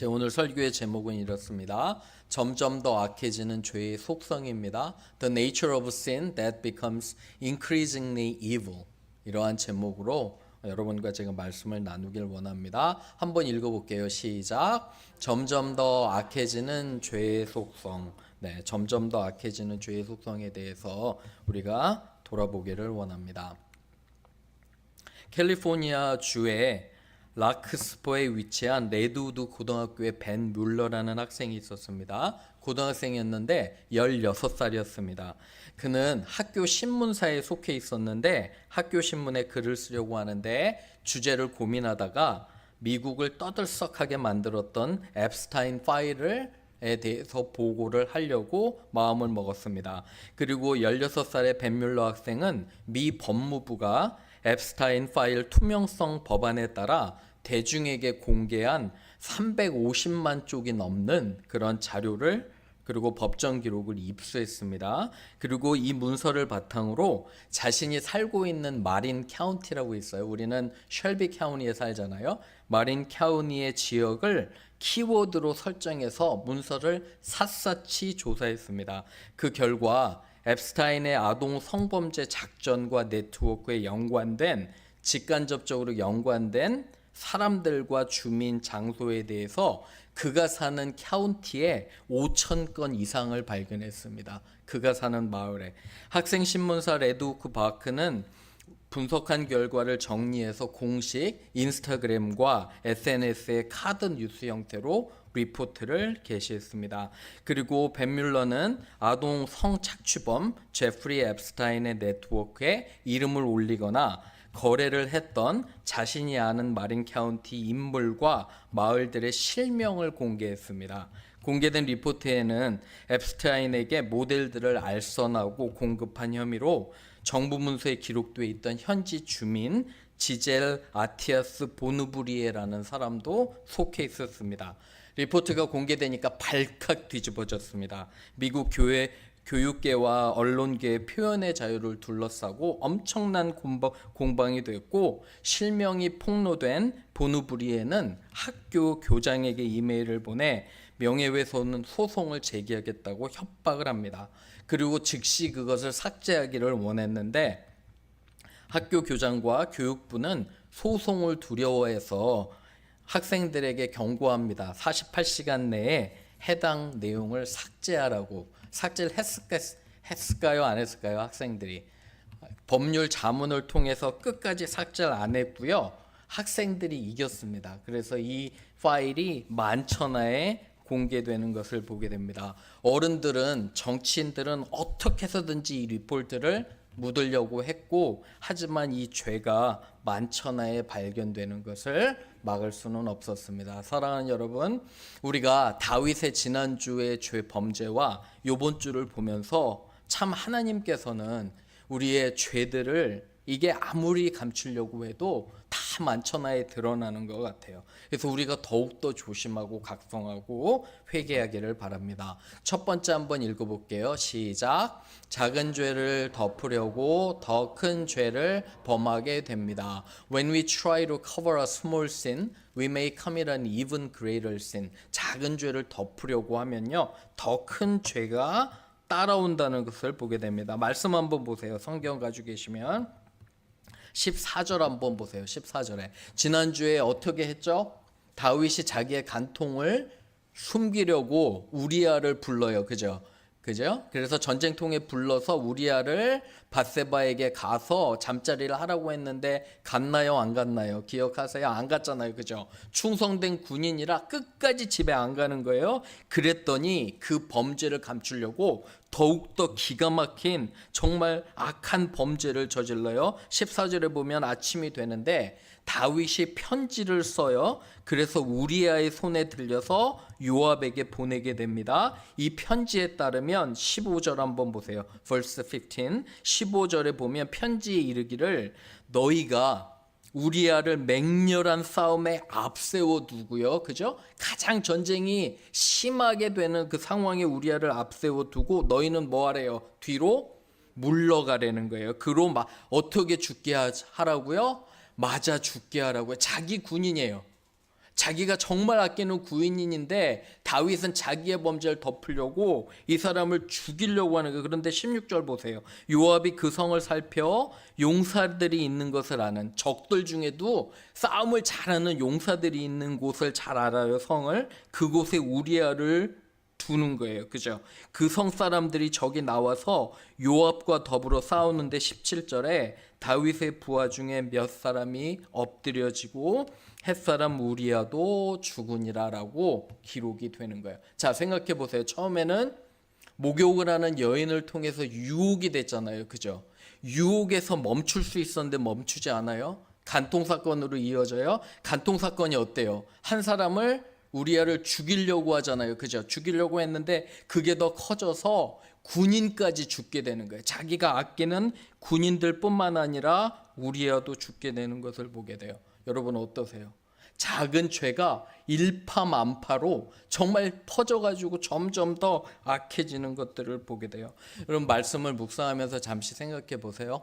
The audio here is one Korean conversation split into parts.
제 오늘 설교의 제목은 이렇습니다. 점점 더 악해지는 죄의 속성입니다. The nature of sin that becomes increasingly evil. 이러한 제목으로 여러분과 제가 말씀을 나누길 원합니다. 한번 읽어볼게요. 시작. 점점 더 악해지는 죄의 속성. 네, 점점 더 악해지는 죄의 속성에 대해서 우리가 돌아보기를 원합니다. 캘리포니아 주의 라크스포에 위치한 레드우드 고등학교에 벤 뮬러라는 학생이 있었습니다. 고등학생이었는데 16살이었습니다. 그는 학교 신문사에 속해 있었는데 학교 신문에 글을 쓰려고 하는데 주제를 고민하다가 미국을 떠들썩하게 만들었던 앱스타인 파일을 에 대해서 보고를 하려고 마음을 먹었습니다. 그리고 16살의 벤 뮬러 학생은 미 법무부가 앱스타인 파일 투명성 법안에 따라 대중에게 공개한 350만 쪽이 넘는 그런 자료를 그리고 법정 기록을 입수했습니다. 그리고 이 문서를 바탕으로 자신이 살고 있는 마린 카운티라고 있어요. 우리는 셜비 카운티에 살잖아요. 마린 카운티의 지역을 키워드로 설정해서 문서를 샅샅이 조사했습니다. 그 결과 앱스타인의 아동 성범죄 작전과 네트워크에 연관된 직간접적으로 연관된 사람들과 주민 장소에 대해서 그가 사는 카운티에 5,000건 이상을 발견했습니다. 그가 사는 마을에. 학생 신문사 레드우크 바크는 분석한 결과를 정리해서 공식 인스타그램과 SNS의 카드 뉴스 형태로 리포트를 게시했습니다. 그리고 벤 뮬러는 아동 성착취범 제프리 앱스타인의 네트워크에 이름을 올리거나 거래를 했던 자신이 아는 마린 카운티 인물과 마을들의 실명을 공개했습니다. 공개된 리포트에는 앱스타인에게 모델들을 알선하고 공급한 혐의로 정부 문서에 기록되어 있던 현지 주민 지젤 아티아스 보누브리에라는 사람도 속해 있었습니다. 리포트가 공개되니까 발칵 뒤집어졌습니다. 미국 교육계와 언론계의 표현의 자유를 둘러싸고 엄청난 공방이 됐고 실명이 폭로된 보누브리에는 학교 교장에게 이메일을 보내 명예훼손 소송을 제기하겠다고 협박을 합니다. 그리고 즉시 그것을 삭제하기를 원했는데 학교 교장과 교육부는 소송을 두려워해서 학생들에게 경고합니다. 48시간 내에 해당 내용을 삭제하라고. 삭제를 했을까요? 안 했을까요? 학생들이. 법률 자문을 통해서 끝까지 삭제를 안 했고요. 학생들이 이겼습니다. 그래서 이 파일이 만천하에 공개되는 것을 보게 됩니다. 어른들은, 정치인들은 어떻게 해서든지 이 리포트를 묻으려고 했고, 하지만 이 죄가 만천하에 발견되는 것을 막을 수는 없었습니다. 사랑하는 여러분, 우리가 다윗의 지난주의 죄 범죄와 이번 주를 보면서 참 하나님께서는 우리의 죄들을 이게 아무리 감추려고 해도 다 만천하에 드러나는 것 같아요. 그래서 우리가 더욱더 조심하고 각성하고 회개하기를 바랍니다. 첫 번째 한번 읽어볼게요. 시작. 작은 죄를 덮으려고 더 큰 죄를 범하게 됩니다. When we try to cover a small sin, we may commit an even greater sin. 작은 죄를 덮으려고 하면요, 더 큰 죄가 따라온다는 것을 보게 됩니다. 말씀 한번 보세요. 성경 가지고 계시면 14절 한번 보세요. 14절에 지난주에 어떻게 했죠? 다윗이 자기의 간통을 숨기려고 우리아를 불러요. 그죠? 그래서 전쟁통에 불러서 우리아를 밧세바에게 가서 잠자리를 하라고 했는데 갔나요? 안 갔나요? 기억하세요? 안 갔잖아요. 그죠? 충성된 군인이라 끝까지 집에 안 가는 거예요. 그랬더니 그 범죄를 감추려고 더욱더 기가 막힌 정말 악한 범죄를 저질러요. 14절에 보면 아침이 되는데 다윗이 편지를 써요. 그래서 우리아의 손에 들려서 요압에게 보내게 됩니다. 이 편지에 따르면 15절 한번 보세요. verse 15. 15절에 보면 편지에 이르기를 너희가 우리아를 맹렬한 싸움에 앞세워 두고요. 그죠? 가장 전쟁이 심하게 되는 그 상황에 우리아를 앞세워 두고 너희는 뭐 하래요? 뒤로 물러가라는 거예요. 그로 어떻게 죽게 하라고요? 맞아 죽게 하라고요. 자기 군인이에요. 자기가 정말 아끼는 구인인데 다윗은 자기의 범죄를 덮으려고 이 사람을 죽이려고 하는 거예요. 그런데 16절 보세요. 요압이 그 성을 살펴 용사들이 있는 것을 아는, 적들 중에도 싸움을 잘하는 용사들이 있는 곳을 잘 알아요. 성을. 그곳에 우리아를 두는 거예요. 그죠? 그 성 사람들이 저기 나와서 요압과 더불어 싸우는데 17절에 다윗의 부하 중에 몇 사람이 엎드려지고 햇사람 우리아도 죽으니라라고 기록이 되는 거예요. 자, 생각해 보세요. 처음에는 목욕을 하는 여인을 통해서 유혹이 됐잖아요. 그죠? 유혹에서 멈출 수 있었는데 멈추지 않아요. 간통 사건으로 이어져요. 간통 사건이 어때요? 한 사람을 우리아를 죽이려고 하잖아요. 그죠? 죽이려고 했는데 그게 더 커져서 군인까지 죽게 되는 거예요. 자기가 아끼는 군인들뿐만 아니라 우리아도 죽게 되는 것을 보게 돼요. 여러분 어떠세요? 작은 죄가 일파만파로 정말 퍼져가지고 점점 더 악해지는 것들을 보게 돼요. 여러분 말씀을 묵상하면서 잠시 생각해 보세요.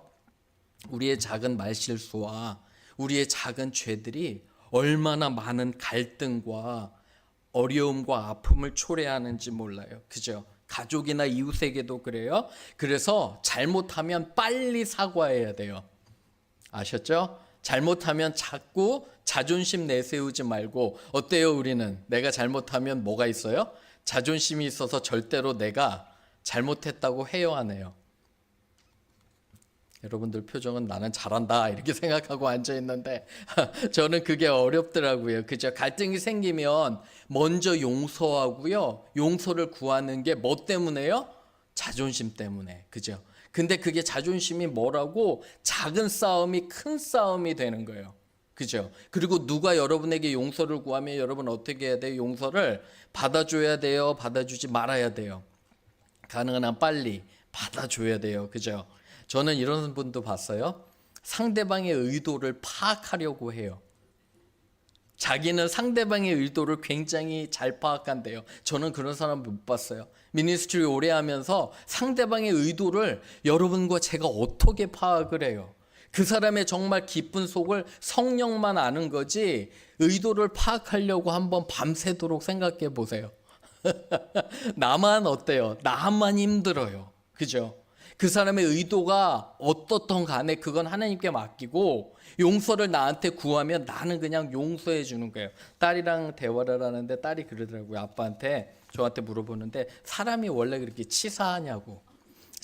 우리의 작은 말실수와 우리의 작은 죄들이 얼마나 많은 갈등과 어려움과 아픔을 초래하는지 몰라요. 그죠? 가족이나 이웃에게도 그래요. 그래서 잘못하면 빨리 사과해야 돼요. 아셨죠? 잘못하면 자꾸 자존심 내세우지 말고, 어때요? 우리는 내가 잘못하면 뭐가 있어요? 자존심이 있어서 절대로 내가 잘못했다고 해요, 안 해요? 여러분들 표정은 나는 잘한다 이렇게 생각하고 앉아 있는데 저는 그게 어렵더라고요. 그죠? 갈등이 생기면 먼저 용서하고요. 용서를 구하는 게 뭐 때문에요? 자존심 때문에. 그죠? 근데 그게 자존심이 뭐라고 작은 싸움이 큰 싸움이 되는 거예요. 그죠? 그리고 누가 여러분에게 용서를 구하면 여러분 어떻게 해야 돼요? 용서를 받아줘야 돼요? 받아주지 말아야 돼요? 가능한 한 빨리 받아줘야 돼요. 그죠? 저는 이런 분도 봤어요. 상대방의 의도를 파악하려고 해요. 자기는 상대방의 의도를 굉장히 잘 파악한대요. 저는 그런 사람 못 봤어요. 미니스트리 오래 하면서 상대방의 의도를 여러분과 제가 어떻게 파악을 해요? 그 사람의 정말 깊은 속을 성령만 아는 거지 의도를 파악하려고 한번 밤새도록 생각해 보세요. 나만 어때요? 나만 힘들어요. 그죠? 그 사람의 의도가 어떻든 간에 그건 하나님께 맡기고 용서를 나한테 구하면 나는 그냥 용서해 주는 거예요. 딸이랑 대화를 하는데 딸이 그러더라고요. 아빠한테, 저한테 물어보는데 사람이 원래 그렇게 치사하냐고,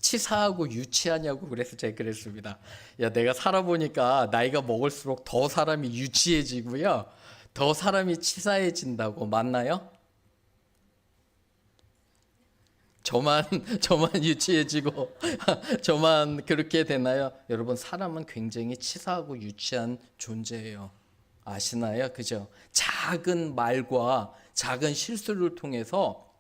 치사하고 유치하냐고. 그래서 제가 그랬습니다. 야, 내가 살아보니까 나이가 먹을수록 더 사람이 유치해지고요, 더 사람이 치사해진다고. 맞나요? 저만 유치해지고 저만 그렇게 되나요? 여러분 사람은 굉장히 치사하고 유치한 존재예요. 아시나요? 그죠? 작은 말과 작은 실수를 통해서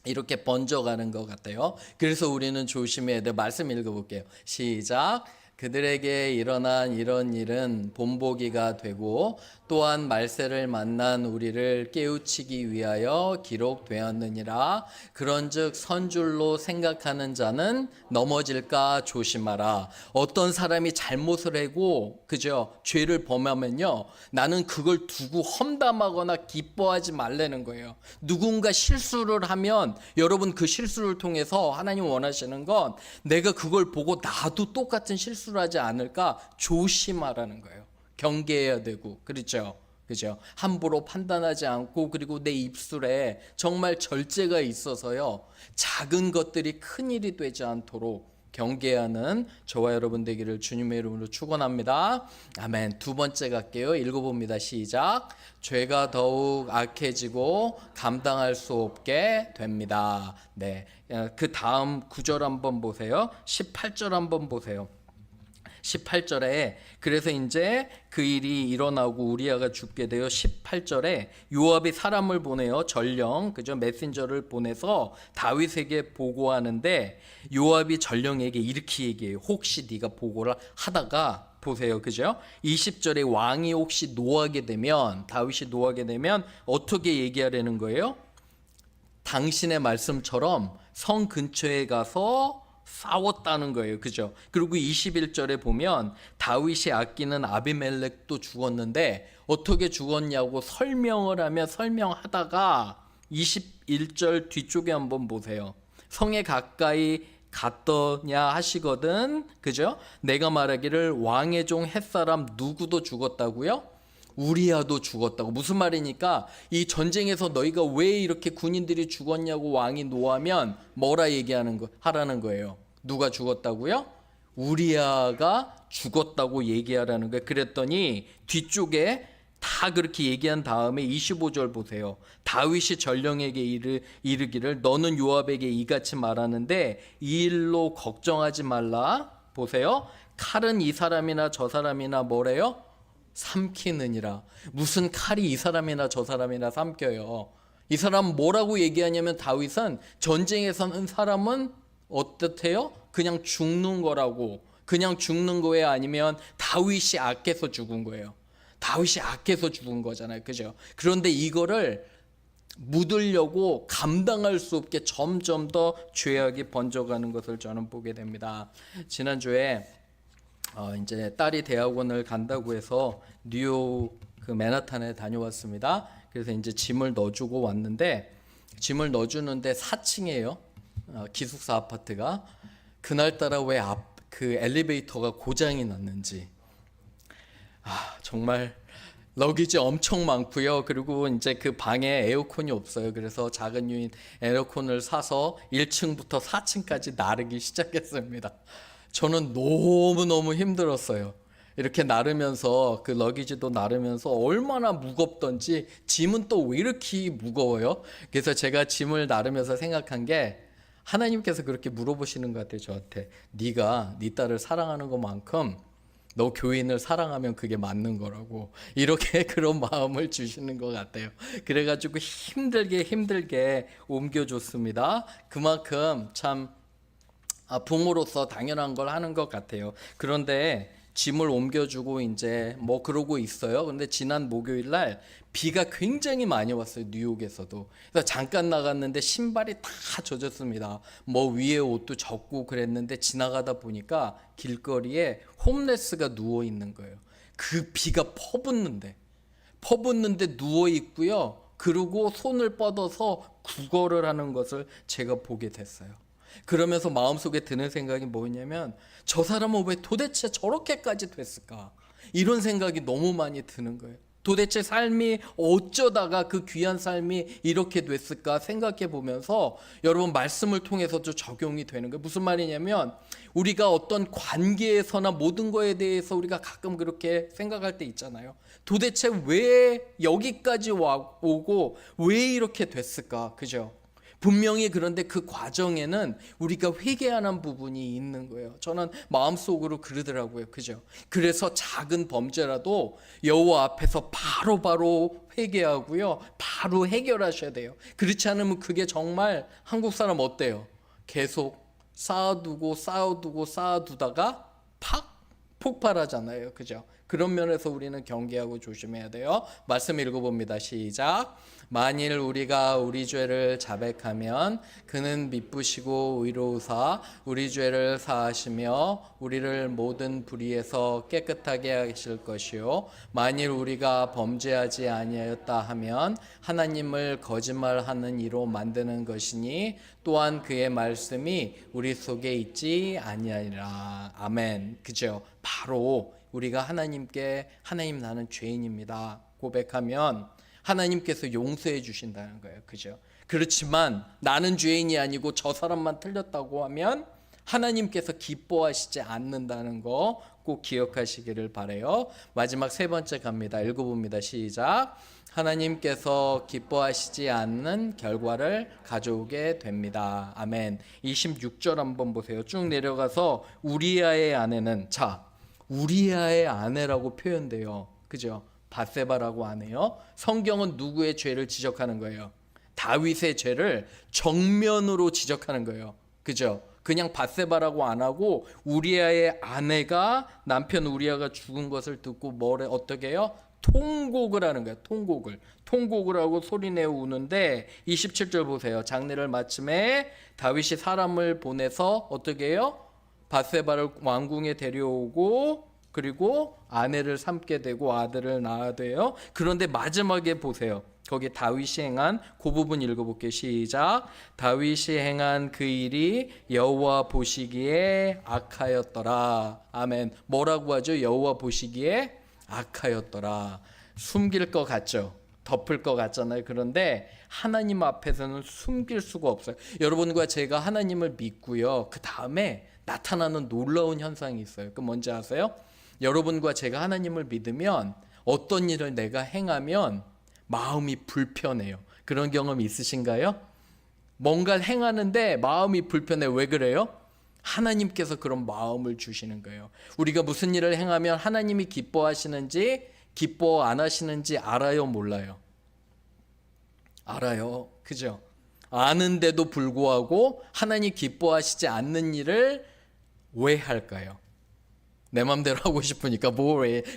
이렇게 번져가는 것 같아요. 그래서 우리는 조심해야 돼. 말씀 읽어볼게요. 시작. 그들에게 일어난 이런 일은 본보기가 되고 또한 말세를 만난 우리를 깨우치기 위하여 기록되었느니라. 그런즉 선줄로 생각하는 자는 넘어질까 조심하라. 어떤 사람이 잘못을 하고 그죠? 죄를 범하면요, 나는 그걸 두고 험담하거나 기뻐하지 말라는 거예요. 누군가 실수를 하면 여러분 그 실수를 통해서 하나님 원하시는 건 내가 그걸 보고 나도 똑같은 실수를 하지 않을까 조심하라는 거예요. 경계해야 되고. 그렇죠? 그죠? 함부로 판단하지 않고, 그리고 내 입술에 정말 절제가 있어서요, 작은 것들이 큰 일이 되지 않도록 경계하는 저와 여러분 되기를 주님의 이름으로 축원합니다. 아멘. 두 번째 갈게요. 읽어봅니다. 시작. 죄가 더욱 악해지고 감당할 수 없게 됩니다. 네, 그 다음 9절 한번 보세요. 18절 한번 보세요. 18절에 그래서 이제 그 일이 일어나고 우리아가 죽게 되어 18절에 요압이 사람을 보내요. 전령, 그죠? 메신저를 보내서 다윗에게 보고하는데 요압이 전령에게 이렇게 얘기해요. 혹시 네가 보고를 하다가 보세요. 그죠? 20절에 왕이 혹시 노하게 되면, 다윗이 노하게 되면 어떻게 얘기하려는 거예요? 당신의 말씀처럼 성 근처에 가서 싸웠다는 거예요. 그죠? 그리고 21절에 보면 다윗이 아끼는 아비멜렉도 죽었는데 어떻게 죽었냐고 설명을 하며 설명하다가 21절 뒤쪽에 한번 보세요. 성에 가까이 갔더냐 하시거든, 그죠? 내가 말하기를 왕의 종 햇사람 누구도 죽었다고요? 우리야도 죽었다고. 무슨 말이니까 이 전쟁에서 너희가 왜 이렇게 군인들이 죽었냐고 왕이 노하면 뭐라 하라는 거예요. 누가 죽었다고요? 우리야가 죽었다고 얘기하라는 거예요. 그랬더니 뒤쪽에 다 그렇게 얘기한 다음에 25절 보세요. 다윗이 전령에게 이르기를 너는 요압에게 이같이 말하는데 이 일로 걱정하지 말라. 보세요. 칼은 이 사람이나 저 사람이나 뭐래요? 삼키느니라. 무슨 칼이 이 사람이나 저 사람이나 삼켜요. 이 사람 뭐라고 얘기하냐면 다윗은 전쟁에서는 사람은 어떻대요? 그냥 죽는 거라고. 그냥 죽는 거예요? 아니면 다윗이 악해서 죽은 거예요? 다윗이 악해서 죽은 거잖아요. 그죠? 그런데 이거를 묻으려고 감당할 수 없게 점점 더 죄악이 번져가는 것을 저는 보게 됩니다. 지난주에 이제 딸이 대학원을 간다고 해서 뉴욕 그 맨하탄에 다녀왔습니다. 그래서 이제 짐을 넣어주고 왔는데 짐을 넣어주는데 4층이에요. 기숙사 아파트가. 그날따라 왜 그 엘리베이터가 고장이 났는지 정말 러기지 엄청 많고요. 그리고 이제 그 방에 에어컨이 없어요. 그래서 작은 유인 에어컨을 사서 1층부터 4층까지 나르기 시작했습니다. 저는 너무너무 힘들었어요. 이렇게 나르면서 그 러기지도 나르면서 얼마나 무겁던지 짐은 또 왜 이렇게 무거워요? 그래서 제가 짐을 나르면서 생각한 게 하나님께서 그렇게 물어보시는 것 같아요. 저한테. 네가 네 딸을 사랑하는 것만큼 너 교인을 사랑하면 그게 맞는 거라고. 이렇게 그런 마음을 주시는 것 같아요. 그래가지고 힘들게 옮겨줬습니다. 그만큼 참 부모로서 당연한 걸 하는 것 같아요. 그런데 짐을 옮겨주고 이제 뭐 그러고 있어요. 근데 지난 목요일 날 비가 굉장히 많이 왔어요. 뉴욕에서도. 그래서 잠깐 나갔는데 신발이 다 젖었습니다. 뭐 위에 옷도 젖고 그랬는데 지나가다 보니까 길거리에 홈레스가 누워 있는 거예요. 그 비가 퍼붓는데 누워 있고요. 그리고 손을 뻗어서 구걸을 하는 것을 제가 보게 됐어요. 그러면서 마음속에 드는 생각이 뭐냐면 저 사람은 왜 도대체 저렇게까지 됐을까? 이런 생각이 너무 많이 드는 거예요. 도대체 삶이 어쩌다가 그 귀한 삶이 이렇게 됐을까 생각해 보면서 여러분 말씀을 통해서도 적용이 되는 거예요. 무슨 말이냐면 우리가 어떤 관계에서나 모든 거에 대해서 우리가 가끔 그렇게 생각할 때 있잖아요. 도대체 왜 여기까지 오고 왜 이렇게 됐을까? 그죠? 분명히 그런데 그 과정에는 우리가 회개하는 부분이 있는 거예요. 저는 마음속으로 그러더라고요. 그죠? 그래서 작은 범죄라도 여호와 앞에서 바로바로 회개하고요. 바로 해결하셔야 돼요. 그렇지 않으면 그게 정말 한국 사람 어때요? 계속 쌓아두다가 팍 폭발하잖아요. 그죠? 그런 면에서 우리는 경계하고 조심해야 돼요. 말씀 읽어봅니다. 시작. 만일 우리가 우리 죄를 자백하면 그는 미쁘시고 의로우사 우리 죄를 사하시며 우리를 모든 불의에서 깨끗하게 하실 것이요 만일 우리가 범죄하지 아니하였다 하면 하나님을 거짓말하는 이로 만드는 것이니 또한 그의 말씀이 우리 속에 있지 아니하리라. 아멘. 그죠? 바로 우리가 하나님께 하나님 나는 죄인입니다 고백하면 하나님께서 용서해 주신다는 거예요. 그죠? 그렇지만 나는 죄인이 아니고 저 사람만 틀렸다고 하면 하나님께서 기뻐하시지 않는다는 거 꼭 기억하시기를 바라요. 마지막 세 번째 갑니다. 읽어봅니다. 시작. 하나님께서 기뻐하시지 않는 결과를 가져오게 됩니다. 아멘. 26절 한번 보세요. 쭉 내려가서 우리아의 아내는 우리아의 아내라고 표현돼요. 그죠? 밧세바라고 하네요. 성경은 누구의 죄를 지적하는 거예요? 다윗의 죄를 정면으로 지적하는 거예요. 그죠? 그냥 밧세바라고 안 하고 우리아의 아내가 남편 우리아가 죽은 것을 듣고 어떻게 해요? 통곡을 하는 거예요. 통곡을 하고 소리내어 우는데 27절 보세요. 장례를 마침에 다윗이 사람을 보내서 어떻게 해요? 밧세바를 왕궁에 데려오고 그리고 아내를 삼게 되고 아들을 낳아야 돼요. 그런데 마지막에 보세요. 거기 다윗이 행한 그 부분 읽어볼게요. 시작. 다윗이 행한 그 일이 여호와 보시기에 악하였더라. 아멘. 뭐라고 하죠? 여호와 보시기에 악하였더라. 숨길 것 같죠? 덮을 것 같잖아요. 그런데 하나님 앞에서는 숨길 수가 없어요. 여러분과 제가 하나님을 믿고요. 그 다음에 나타나는 놀라운 현상이 있어요. 그 뭔지 아세요? 여러분과 제가 하나님을 믿으면 어떤 일을 내가 행하면 마음이 불편해요. 그런 경험 있으신가요? 뭔가를 행하는데 마음이 불편해. 왜 그래요? 하나님께서 그런 마음을 주시는 거예요. 우리가 무슨 일을 행하면 하나님이 기뻐하시는지 기뻐 안 하시는지 알아요, 몰라요? 알아요. 그죠? 아는데도 불구하고 하나님 기뻐하시지 않는 일을 왜 할까요? 내 맘대로 하고 싶으니까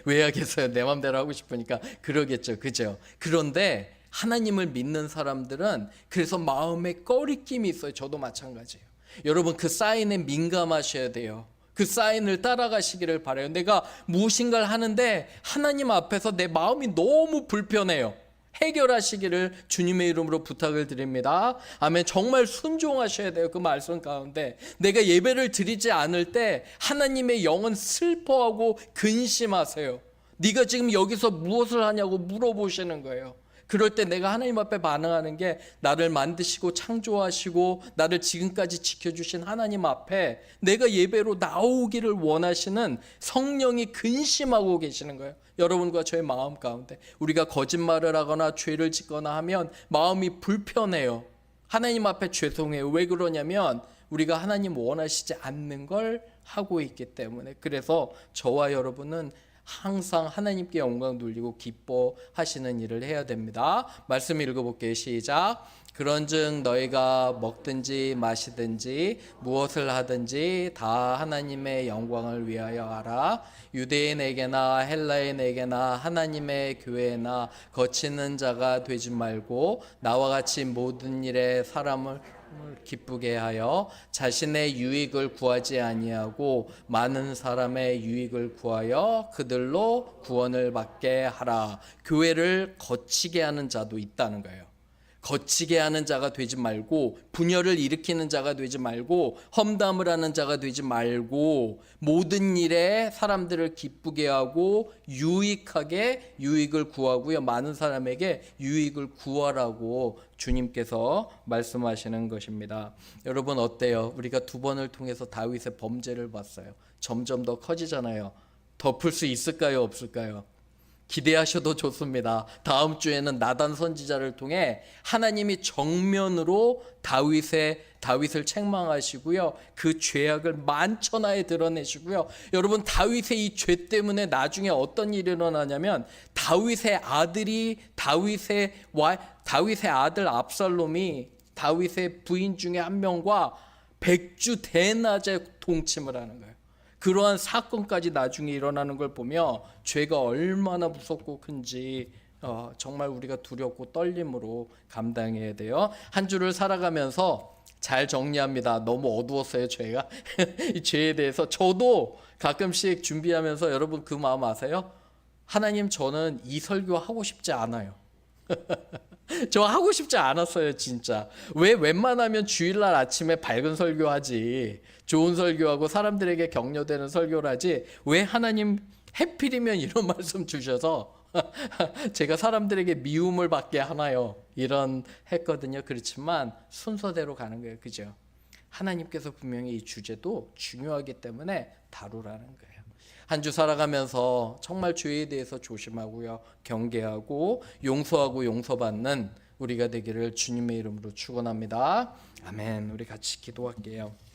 왜 하겠어요? 내 맘대로 하고 싶으니까 그러겠죠. 그죠? 그런데 하나님을 믿는 사람들은 그래서 마음에 꺼리낌이 있어요. 저도 마찬가지예요. 여러분 그 사인에 민감하셔야 돼요. 그 사인을 따라가시기를 바라요. 내가 무엇인가를 하는데 하나님 앞에서 내 마음이 너무 불편해요. 해결하시기를 주님의 이름으로 부탁을 드립니다. 아멘. 정말 순종하셔야 돼요. 그 말씀 가운데 내가 예배를 드리지 않을 때 하나님의 영은 슬퍼하고 근심하세요. 네가 지금 여기서 무엇을 하냐고 물어보시는 거예요. 그럴 때 내가 하나님 앞에 반응하는 게 나를 만드시고 창조하시고 나를 지금까지 지켜주신 하나님 앞에 내가 예배로 나오기를 원하시는 성령이 근심하고 계시는 거예요. 여러분과 저의 마음 가운데 우리가 거짓말을 하거나 죄를 짓거나 하면 마음이 불편해요. 하나님 앞에 죄송해요. 왜 그러냐면 우리가 하나님 원하시지 않는 걸 하고 있기 때문에. 그래서 저와 여러분은 항상 하나님께 영광 돌리고 기뻐하시는 일을 해야 됩니다. 말씀 읽어볼게요. 시작. 그런즉 너희가 먹든지 마시든지 무엇을 하든지 다 하나님의 영광을 위하여 하라. 유대인에게나 헬라인에게나 하나님의 교회나 거치는 자가 되지 말고 나와 같이 모든 일에 사람을 기쁘게 하여 자신의 유익을 구하지 아니하고 많은 사람의 유익을 구하여 그들로 구원을 받게 하라. 교회를 거치게 하는 자도 있다는 거예요. 거치게 하는 자가 되지 말고 분열을 일으키는 자가 되지 말고 험담을 하는 자가 되지 말고 모든 일에 사람들을 기쁘게 하고 유익하게 유익을 구하고요. 많은 사람에게 유익을 구하라고 주님께서 말씀하시는 것입니다. 여러분 어때요? 우리가 두 번을 통해서 다윗의 범죄를 봤어요. 점점 더 커지잖아요. 덮을 수 있을까요? 없을까요? 기대하셔도 좋습니다. 다음 주에는 나단 선지자를 통해 하나님이 정면으로 다윗을 책망하시고요. 그 죄악을 만천하에 드러내시고요. 여러분 다윗의 이 죄 때문에 나중에 어떤 일이 일어나냐면 다윗의 아들 압살롬이 다윗의 부인 중에 한 명과 백주 대낮에 동침을 하는 거예요. 그러한 사건까지 나중에 일어나는 걸 보며 죄가 얼마나 무섭고 큰지 정말 우리가 두렵고 떨림으로 감당해야 돼요. 한 주를 살아가면서 잘 정리합니다. 너무 어두웠어요, 죄가. 이 죄에 대해서 저도 가끔씩 준비하면서 여러분 그 마음 아세요? 하나님, 저는 이 설교 하고 싶지 않아요. 저 하고 싶지 않았어요, 진짜. 왜 웬만하면 주일날 아침에 밝은 설교하지, 좋은 설교하고 사람들에게 격려되는 설교를 하지, 왜 하나님 해필이면 이런 말씀 주셔서 제가 사람들에게 미움을 받게 하나요? 이런 했거든요. 그렇지만 순서대로 가는 거예요. 그죠? 하나님께서 분명히 이 주제도 중요하기 때문에 다루라는 거예요. 한 주 살아가면서 정말 죄에 대해서 조심하고요, 경계하고 용서하고 용서받는 우리가 되기를 주님의 이름으로 축원합니다. 아멘. 우리 같이 기도할게요.